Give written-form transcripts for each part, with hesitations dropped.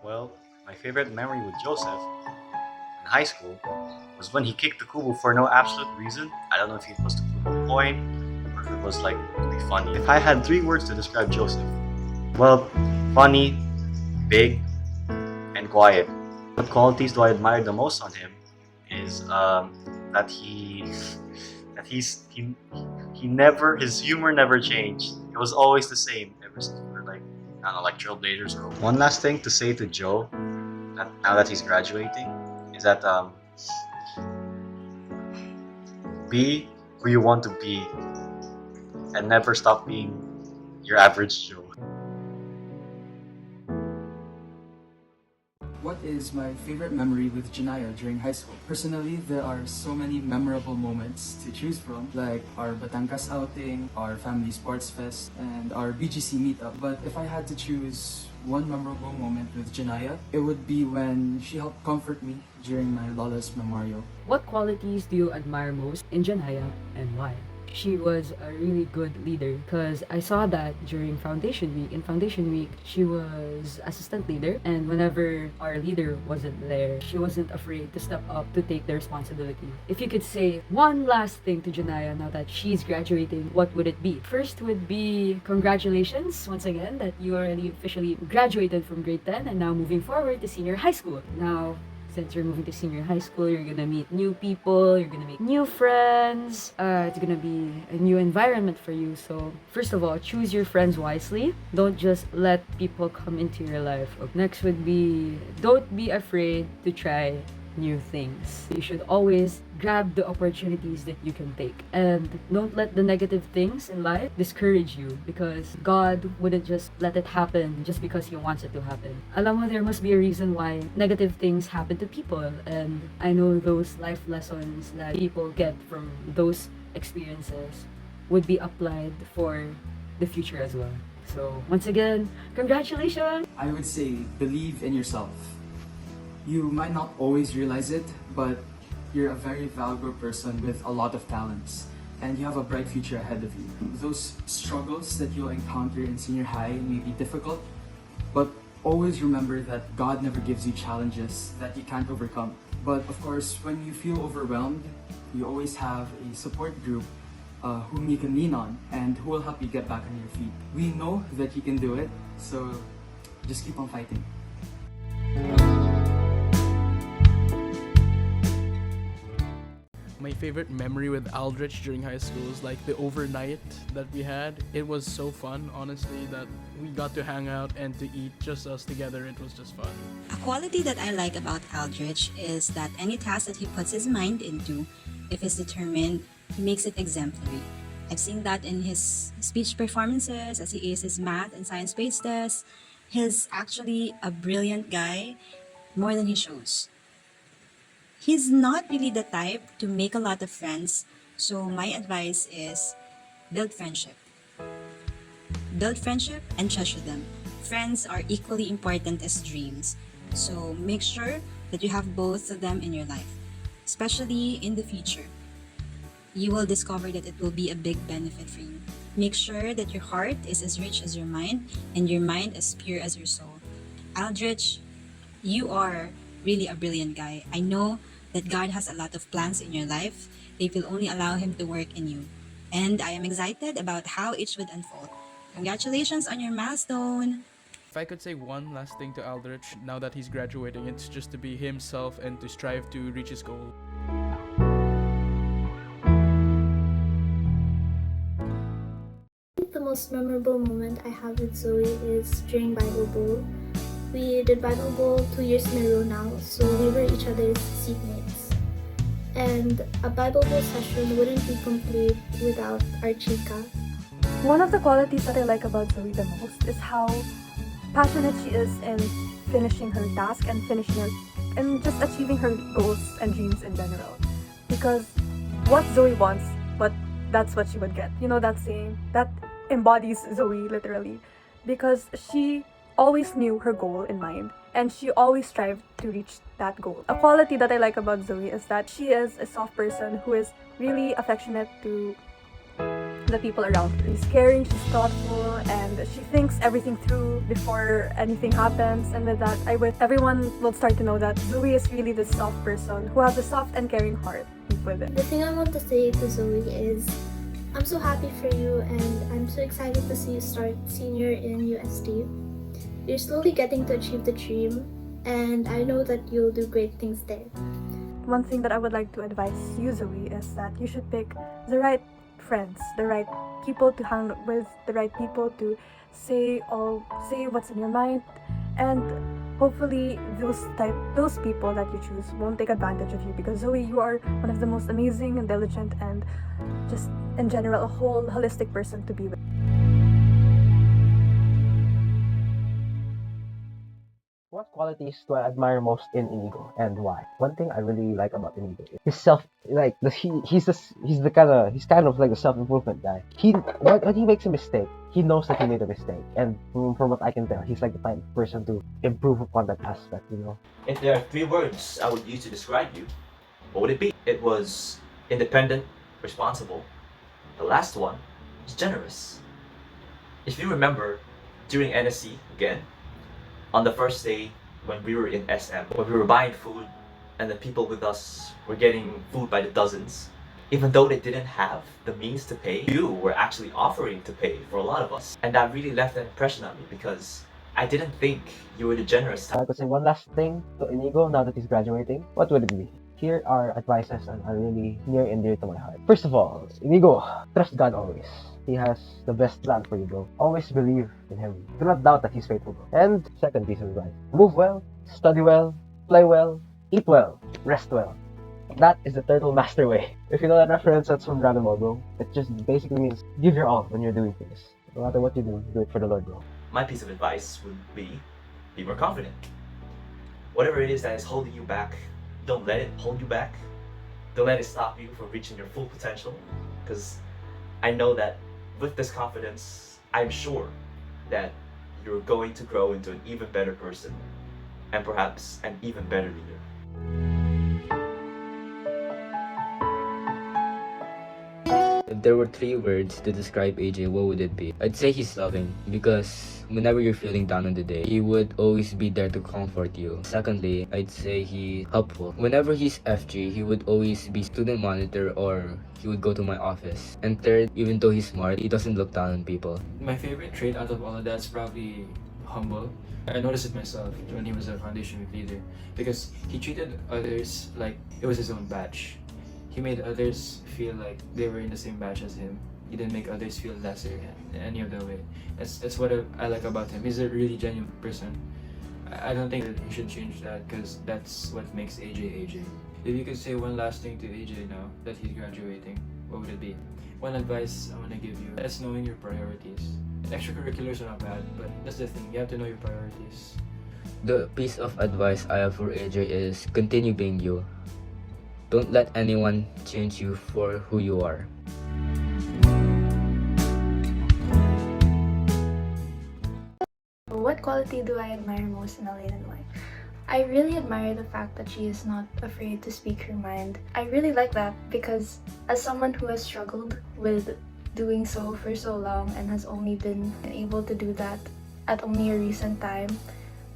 Well, my favorite memory with Joseph in high school was when he kicked the kubo for no absolute reason. I don't know if it was to prove a point or if it was like to be funny. If I had three words to describe Joseph, well, funny, big, and quiet. What qualities do I admire the most on him is that that he never his humor never changed. It was always the same ever since we were like I don't know like trailblazers or one last thing to say to Joe that now that he's graduating is that be who you want to be and never stop being your average Joe. What is my favorite memory with Janaya during high school? Personally, there are so many memorable moments to choose from, like our Batangas outing, our family sports fest, and our BGC meetup. But if I had to choose one memorable moment with Janaya, it would be when she helped comfort me during my Lola's memorial. What qualities do you admire most in Janaya and why? She was a really good leader because I saw that during Foundation Week. In Foundation Week, she was assistant leader, and whenever our leader wasn't there, she wasn't afraid to step up to take the responsibility. If you could say one last thing to Janaya now that she's graduating, what would it be? First would be congratulations once again that you already officially graduated from grade 10 and now moving forward to senior high school. Now, since you're moving to senior high school, you're gonna meet new people, you're gonna make new friends, it's gonna be a new environment for you. So, first of all, choose your friends wisely. Don't just let people come into your life. Next would be, don't be afraid to try new things. You should always grab the opportunities that you can take. And don't let the negative things in life discourage you because God wouldn't just let it happen just because He wants it to happen. Alam mo, there must be a reason why negative things happen to people. And I know those life lessons that people get from those experiences would be applied for the future as well. So once again, congratulations! I would say believe in yourself. You might not always realize it, but you're a very valuable person with a lot of talents, and you have a bright future ahead of you. Those struggles that you'll encounter in senior high may be difficult, but always remember that God never gives you challenges that you can't overcome. But of course, when you feel overwhelmed, you always have a support group whom you can lean on and who will help you get back on your feet. We know that you can do it, so just keep on fighting. My favorite memory with Aldrich during high school is like the overnight that we had. It was so fun, honestly, that we got to hang out and to eat just us together. It was just fun. A quality that I like about Aldrich is that any task that he puts his mind into, if he's determined, he makes it exemplary. I've seen that in his speech performances, as he aces math and science-based tests. He's actually a brilliant guy, more than he shows. He's not really the type to make a lot of friends, so my advice is build friendship. Build friendship and treasure them. Friends are equally important as dreams, so make sure that you have both of them in your life, especially in the future. You will discover that it will be a big benefit for you. Make sure that your heart is as rich as your mind and your mind as pure as your soul. Aldrich, you are really a brilliant guy. I know that God has a lot of plans in your life if you'll only allow Him to work in you. And I am excited about how it should unfold. Congratulations on your milestone! If I could say one last thing to Aldrich now that he's graduating, it's just to be himself and to strive to reach his goal. The most memorable moment I have with Zoe is during Bible Bowl. We did Bible Bowl 2 years in a row now, so we were each other's seatmates. And a Bible Bowl session wouldn't be complete without our chica. One of the qualities that I like about Zoe the most is how passionate she is in finishing her task and and just achieving her goals and dreams in general. Because what Zoe wants, but that's what she would get. You know that saying? That embodies Zoe literally. Because she always knew her goal in mind and she always strived to reach that goal. A quality that I like about Zoe is that she is a soft person who is really affectionate to the people around her. She's caring, she's thoughtful, and she thinks everything through before anything happens. And with that, I wish everyone will start to know that Zoe is really this soft person who has a soft and caring heart with it. The thing I want to say to Zoe is I'm so happy for you and I'm so excited to see you start senior in UST. You're slowly getting to achieve the dream and I know that you'll do great things there. One thing that I would like to advise you, Zoe, is that you should pick the right friends, the right people to hang with, the right people to say what's in your mind, and hopefully those people that you choose won't take advantage of you, because Zoe, you are one of the most amazing and diligent and just in general a whole holistic person to be with. What qualities do I admire most in Inigo and why? One thing I really like about Inigo is he's kind of like a self-improvement guy. When he makes a mistake, he knows that he made a mistake, and from what I can tell, he's like the type of person to improve upon that aspect, you know. If there are 3 words I would use to describe you, what would it be? It was independent, responsible. The last one was generous. If you remember, during NSC again, on the first day when we were in SM, when we were buying food and the people with us were getting food by the dozens, even though they didn't have the means to pay, you were actually offering to pay for a lot of us. And that really left an impression on me because I didn't think you were the generous type. I could say one last thing to Inigo now that he's graduating. What would it be? Here are advices and are really near and dear to my heart. First of all, Inigo, trust God always. He has the best plan for you, bro. Always believe in him. Do not doubt that he's faithful, bro. And second piece of advice: move well, study well, play well, eat well, rest well. That is the turtle master way. If you know that reference, that's from Dragon Ball, bro. It just basically means give your all when you're doing things. No matter what you do it for the Lord, bro. My piece of advice would be more confident. Whatever it is that is holding you back, don't let it hold you back. Don't let it stop you from reaching your full potential. Because I know that with this confidence, I'm sure that you're going to grow into an even better person and perhaps an even better leader. If there were 3 words to describe AJ, what would it be? I'd say he's loving, because whenever you're feeling down on the day, he would always be there to comfort you. Secondly, I'd say he's helpful. Whenever he's FG, he would always be student monitor or he would go to my office. And third, even though he's smart, he doesn't look down on people. My favorite trait out of all of that is probably humble. I noticed it myself when he was a foundation week leader because he treated others like it was his own batch. He made others feel like they were in the same batch as him. He didn't make others feel lesser in any other way. That's what I like about him. He's a really genuine person. I don't think that he should change that because that's what makes AJ AJ. If you could say one last thing to AJ now that he's graduating, what would it be? One advice I want to give you is knowing your priorities. Extracurriculars are not bad, but that's the thing. You have to know your priorities. The piece of advice I have for AJ is continue being you. Don't let anyone change you for who you are. What quality do I admire most in Elaine and why? I really admire the fact that she is not afraid to speak her mind. I really like that because as someone who has struggled with doing so for so long and has only been able to do that at only a recent time,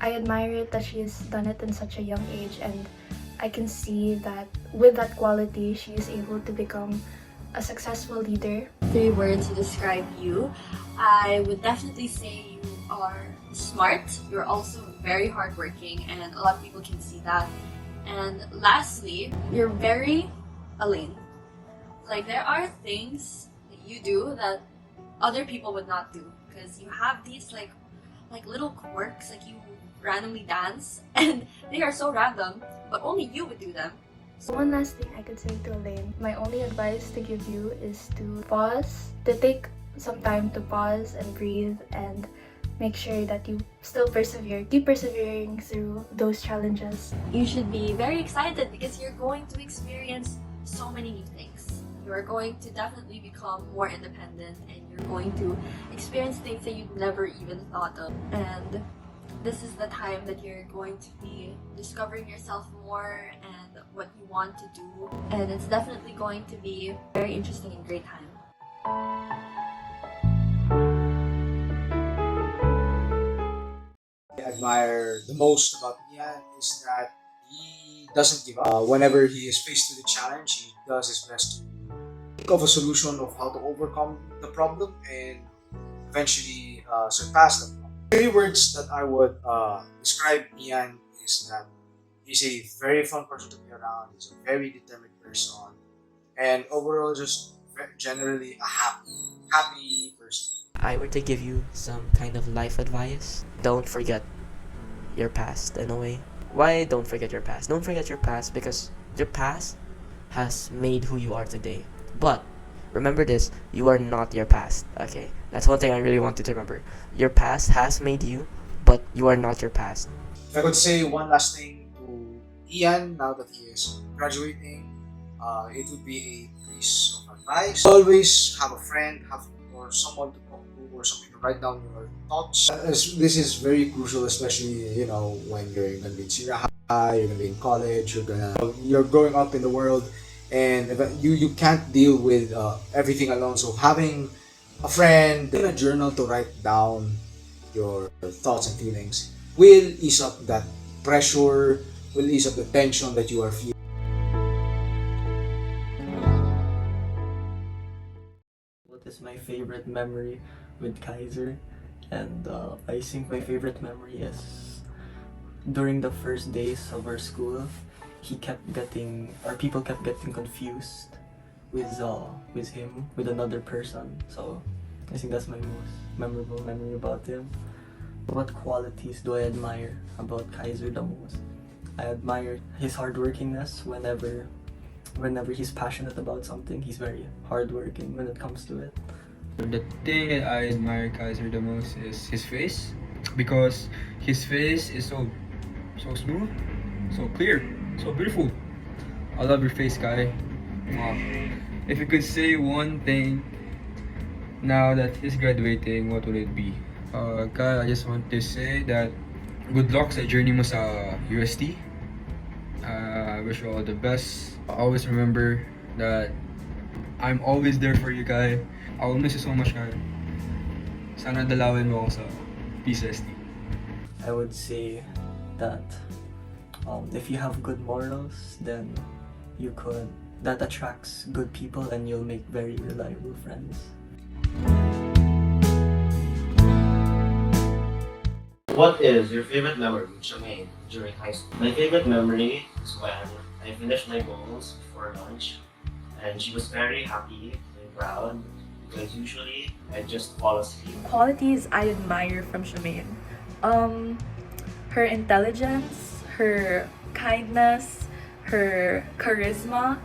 I admire it that she has done it in such a young age, and I can see that with that quality, she is able to become a successful leader. 3 words to describe you, I would definitely say you are smart. You're also very hardworking, and a lot of people can see that. And lastly, you're very Elaine. Like, there are things that you do that other people would not do because you have these like little quirks, like you randomly dance, and they are so random, but only you would do them. So one last thing I could say to Elaine, my only advice to give you is to pause, to take some time to pause and breathe and make sure that you still persevere. Keep persevering through those challenges. You should be very excited because you're going to experience so many new things. You're going to definitely become more independent and you're going to experience things that you'd never even thought of. And this is the time that you're going to be discovering yourself more and what you want to do. And it's definitely going to be a very interesting and great time. admire the most about Ian is that he doesn't give up. Whenever he is faced with a challenge, he does his best to think of a solution of how to overcome the problem and eventually surpass the problem. Three words that I would describe Ian is that he's a very fun person to be around. He's a very determined person, and overall, just generally a happy person. I were to give you some kind of life advice, don't forget your past in a way. Why don't forget your past? Don't forget your past because your past has made who you are today. But remember this, you are not your past. Okay? That's one thing I really want you to remember. Your past has made you, but you are not your past. If I could say one last thing to Ian now that he is graduating, it would be a piece of advice. Always have a friend, or someone to talk to, or something to write down your thoughts. This is very crucial, especially when you're gonna be in senior high, you're gonna be in college, you're growing up in the world, and you can't deal with everything alone. So having a friend in a journal to write down your thoughts and feelings will ease up that pressure, will ease up the tension that you are feeling. What is my favorite memory with Kaiser? And I think my favorite memory is during the first days of our school, people kept getting confused with him, with another person. So I think that's my most memorable memory about him. What qualities do I admire about Kaiser the most? I admire his hardworkingness whenever he's passionate about something. He's very hardworking when it comes to it. The thing that I admire Kaiser the most is his face, because his face is so smooth, so clear, so beautiful. I love your face, Kai. If you could say one thing now that he's graduating, what would it be? Kai, I just want to say that good luck sa journey mo sa UST. I wish you all the best. Always remember that I'm always there for you, Kai. I will miss you so much, Kai. Sana dalawin mo ako sa PCST. I would say that if you have good morals, then that attracts good people and you'll make very reliable friends. What is your favorite memory with Shamaine during high school? My favorite memory is when I finished my goals before lunch, and she was very happy and proud because usually I just fall asleep. Qualities I admire from Shamaine. Her intelligence, her kindness, her charisma,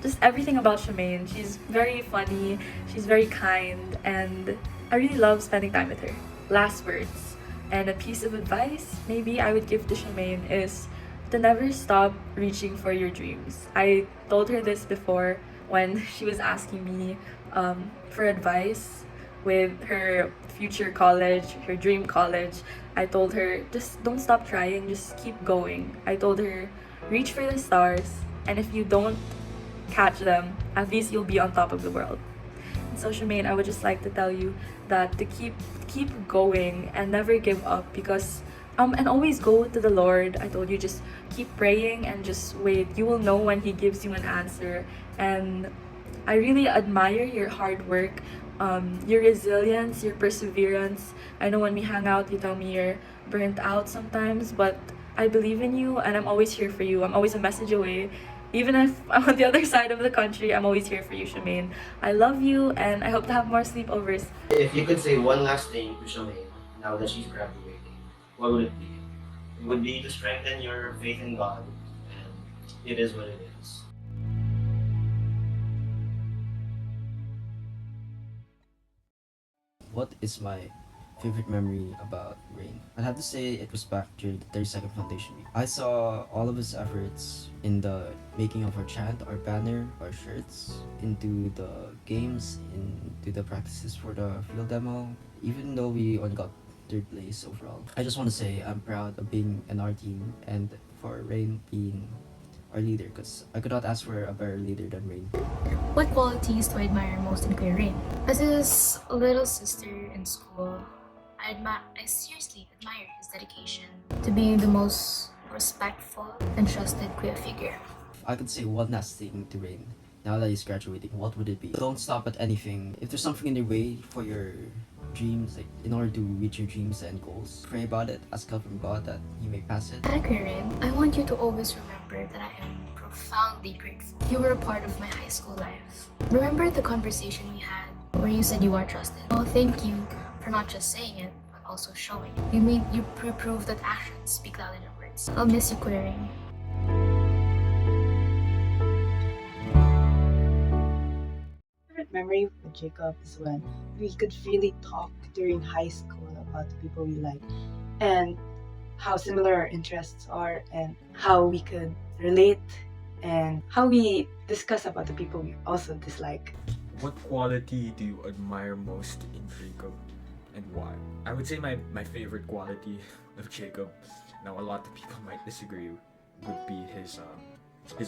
just everything about Shamaine. She's very funny, she's very kind, and I really love spending time with her. Last words and a piece of advice maybe I would give to Shamaine is to never stop reaching for your dreams. I told her this before when she was asking me for advice with her future college, her dream college. I told her, just don't stop trying, just keep going. I told her, reach for the stars, and if you don't catch them, at least you'll be on top of the world. And so Shamaine, I would just like to tell you that to keep going and never give up, because and always go to the Lord. I told you, just keep praying and just wait. You will know when He gives you an answer. And I really admire your hard work, your resilience, your perseverance. I know when we hang out, you tell me you're burnt out sometimes, but I believe in you and I'm always here for you. I'm always a message away. Even if I'm on the other side of the country, I'm always here for you, Shamaine. I love you and I hope to have more sleepovers. If you could say one last thing to Shamaine now that she's graduating, what would it be? It would be to strengthen your faith in God, and it is what it is. What is my favorite memory about Rain? I'd have to say it was back during the 32nd Foundation Week. I saw all of his efforts in the making of our chant, our banner, our shirts, into the games, into the practices for the field demo. Even though we only got third place overall, I just want to say I'm proud of being in our team and for Rain being our leader, because I could not ask for a better leader than Rain. What qualities do I admire most in Kuya Rain? As his little sister in school, I seriously admire his dedication to being the most respectful and trusted queer figure. I could say one last thing to Rain. Now that he's graduating, what would it be? Don't stop at anything. If there's something in your way for your dreams, like in order to reach your dreams and goals, pray about it, ask help from God that He may pass it. Rain, I want you to always remember that I am profoundly grateful. You were a part of my high school life. Remember the conversation we had where you said you are trusted? Oh, thank you for not just saying it, but also showing it. You proved that actions speak louder than words. I'll miss you, queering. Favorite memory with Jacob is when we could freely talk during high school about the people we like and how similar our interests are and how we could relate and how we discuss about the people we also dislike. What quality do you admire most in Jacob and why? I would say my favorite quality of Jacob, now a lot of people might disagree, would be his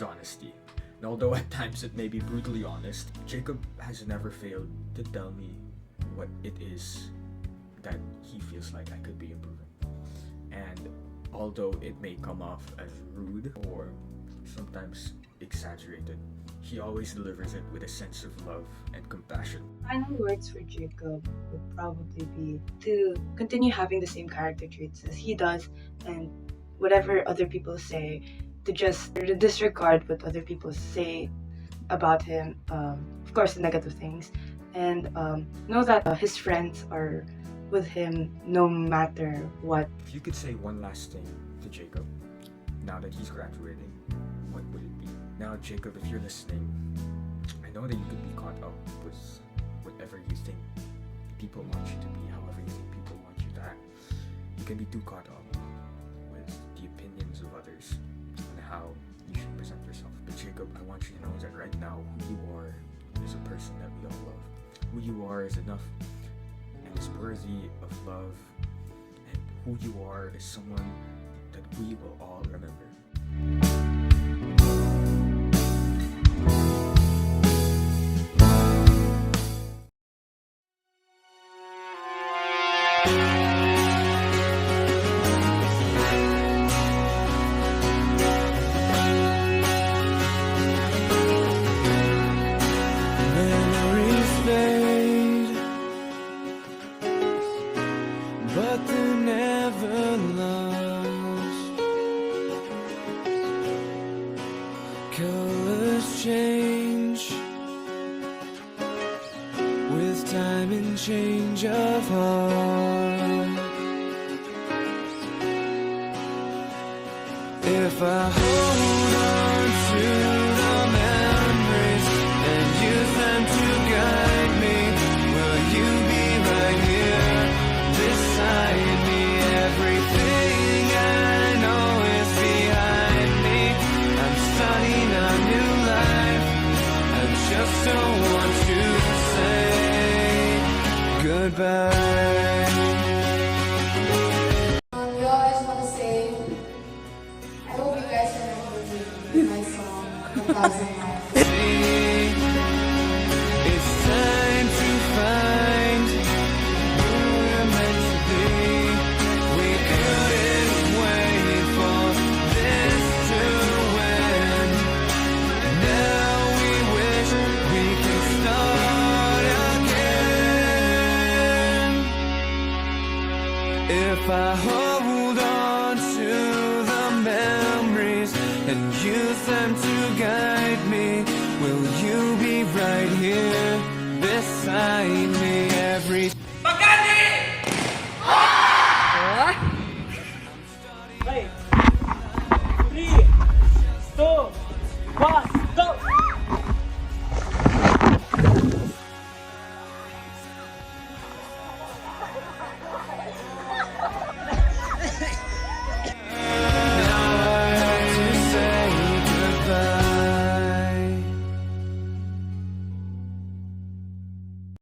honesty. And although at times it may be brutally honest, Jacob has never failed to tell me what it is that he feels like I could be improving. And although it may come off as rude or sometimes exaggerated, he always delivers it with a sense of love and compassion. Final words for Jacob would probably be to continue having the same character traits as he does, and whatever other people say, to just disregard what other people say about him, of course the negative things, and know that his friends are with him no matter what. If you could say one last thing to Jacob, now that he's graduating, what would it be? Now, Jacob, if you're listening, I know that you could be caught up with whatever you think people want you to be, however you think people want you to act. You can be too caught up with the opinions of others and how you should present yourself. But Jacob, I want you to know that right now, who you are is a person that we all love. Who you are is enough and is worthy of love, and who you are is someone that we will all remember. Memories fade, but they're never lost. Colors change with time and change of heart. If I hold on to the memories and use them to guide me, will you be right here beside me? Everything I know is behind me. I'm starting a new life. I just don't want to say goodbye. We always want to say, I hope you guys remember my song, 1,000 Miles. It's time to find who we're meant to be. We couldn't wait for this to end. Now we wish we could start again. If I hold on to the memories and use them to guide me, will you be right here beside me every... What?